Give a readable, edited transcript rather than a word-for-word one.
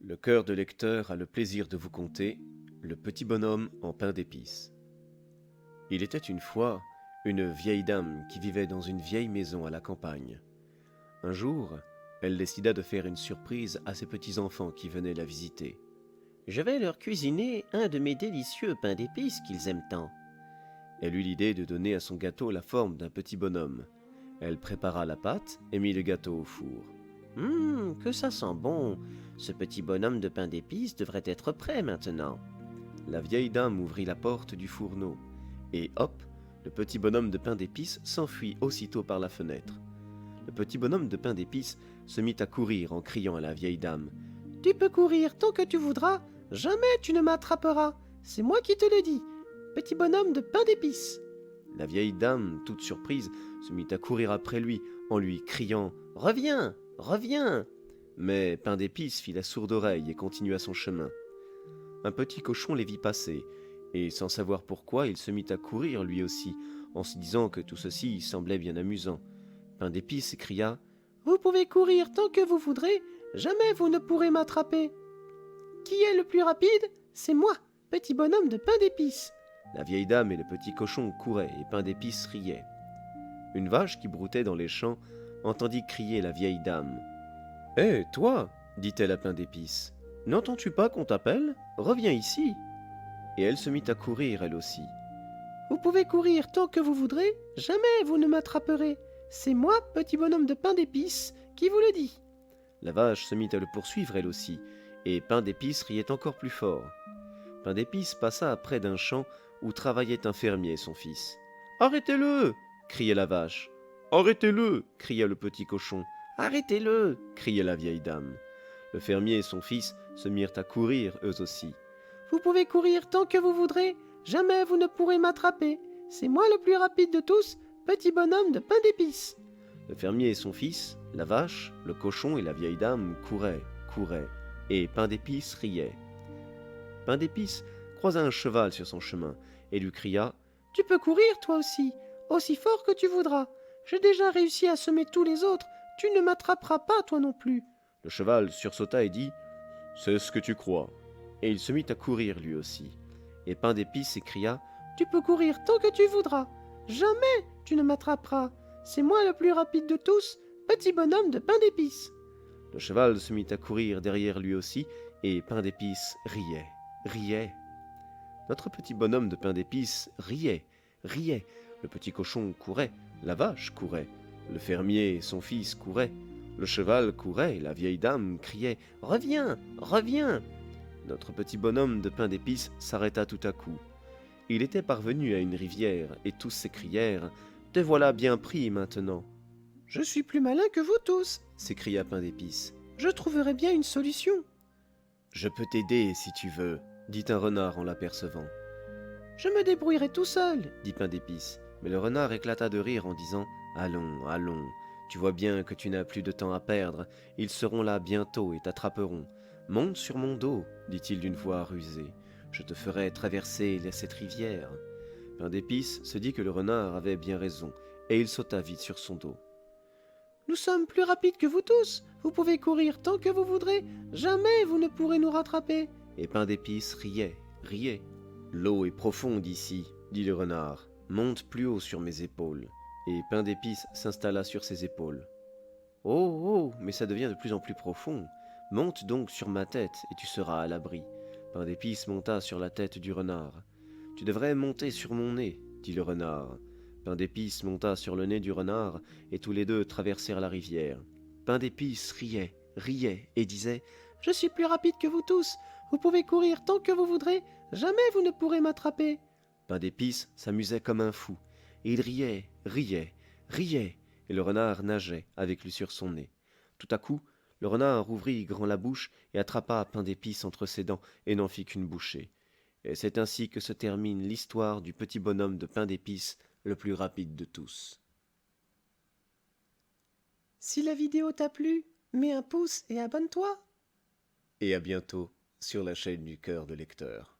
Le cœur de lecteur a le plaisir de vous conter Le petit bonhomme en pain d'épices. Il était une fois une vieille dame qui vivait dans une vieille maison à la campagne. Un jour, elle décida de faire une surprise à ses petits-enfants qui venaient la visiter. Je vais leur cuisiner un de mes délicieux pains d'épices qu'ils aiment tant. Elle eut l'idée de donner à son gâteau la forme d'un petit bonhomme. Elle prépara la pâte et mit le gâteau au four. Que ça sent bon. Ce petit bonhomme de pain d'épices devrait être prêt maintenant. La vieille dame ouvrit la porte du fourneau, et hop, le petit bonhomme de pain d'épices s'enfuit aussitôt par la fenêtre. Le petit bonhomme de pain d'épices se mit à courir en criant à la vieille dame. « Tu peux courir tant que tu voudras, jamais tu ne m'attraperas, c'est moi qui te le dis, petit bonhomme de pain d'épices. » La vieille dame, toute surprise, se mit à courir après lui en lui criant « Reviens, reviens !» Mais Pain d'épices fit la sourde oreille et continua son chemin. Un petit cochon les vit passer, et sans savoir pourquoi, il se mit à courir lui aussi, en se disant que tout ceci semblait bien amusant. Pain d'épices cria « Vous pouvez courir tant que vous voudrez, jamais vous ne pourrez m'attraper. Qui est le plus rapide? C'est moi, petit bonhomme de pain d'épices. » La vieille dame et le petit cochon couraient, et Pain d'épices riait. Une vache qui broutait dans les champs entendit crier la vieille dame. « Hé, toi !» dit-elle à Pain d'épices. « N'entends-tu pas qu'on t'appelle? Reviens ici !» Et elle se mit à courir elle aussi. « Vous pouvez courir tant que vous voudrez, jamais vous ne m'attraperez. C'est moi, petit bonhomme de pain d'épices, qui vous le dis. » La vache se mit à le poursuivre elle aussi, et Pain d'épices riait encore plus fort. Pain d'épices passa près d'un champ où travaillait un fermier et son fils. « Arrêtez-le !» criait la vache. « Arrêtez-le !» cria le petit cochon. « Arrêtez-le !» criait la vieille dame. Le fermier et son fils se mirent à courir eux aussi. « Vous pouvez courir tant que vous voudrez, jamais vous ne pourrez m'attraper. C'est moi le plus rapide de tous, petit bonhomme de pain d'épices. » Le fermier et son fils, la vache, le cochon et la vieille dame couraient, et Pain d'épices riait. Pain d'épices croisa un cheval sur son chemin et lui cria « Tu peux courir toi aussi fort que tu voudras. J'ai déjà réussi à semer tous les autres, tu ne m'attraperas pas toi non plus. » Le cheval sursauta et dit « C'est ce que tu crois. » Et il se mit à courir lui aussi. Et Pain d'épices s'écria « Tu peux courir tant que tu voudras. Jamais tu ne m'attraperas. C'est moi le plus rapide de tous, petit bonhomme de pain d'épices. » Le cheval se mit à courir derrière lui aussi, et Pain d'épices riait. Notre petit bonhomme de pain d'épices riait. Le petit cochon courait, la vache courait, le fermier et son fils couraient, le cheval courait, la vieille dame criait « Reviens, reviens !» Notre petit bonhomme de pain d'épices s'arrêta tout à coup. Il était parvenu à une rivière, et tous s'écrièrent « Te voilà bien pris maintenant !» « Je suis plus malin que vous tous !» s'écria Pain d'épices. « Je trouverai bien une solution. »« Je peux t'aider si tu veux, » dit un renard en l'apercevant. « Je me débrouillerai tout seul, » dit Pain d'épices. Mais le renard éclata de rire en disant « Allons, allons, tu vois bien que tu n'as plus de temps à perdre, ils seront là bientôt et t'attraperont. Monte sur mon dos, dit-il d'une voix rusée, je te ferai traverser cette rivière. » Pain d'épices se dit que le renard avait bien raison, et il sauta vite sur son dos. « Nous sommes plus rapides que vous tous, vous pouvez courir tant que vous voudrez, jamais vous ne pourrez nous rattraper. » Et Pain d'épices riait. « L'eau est profonde ici, dit le renard. Monte plus haut sur mes épaules. » Et Pain d'épices s'installa sur ses épaules. « Oh, mais ça devient de plus en plus profond. Monte donc sur ma tête et tu seras à l'abri. » Pain d'épices monta sur la tête du renard. « Tu devrais monter sur mon nez, dit le renard. » Pain d'épices monta sur le nez du renard et tous les deux traversèrent la rivière. Pain d'épices riait et disait « Je suis plus rapide que vous tous, vous pouvez courir tant que vous voudrez, jamais vous ne pourrez m'attraper. » Pain d'épices s'amusait comme un fou, et il riait, et le renard nageait avec lui sur son nez. Tout à coup, le renard ouvrit grand la bouche et attrapa Pain d'épices entre ses dents et n'en fit qu'une bouchée. Et c'est ainsi que se termine l'histoire du petit bonhomme de pain d'épices, le plus rapide de tous. Si la vidéo t'a plu, mets un pouce et abonne-toi. Et à bientôt sur la chaîne du Cœur de Lecteur.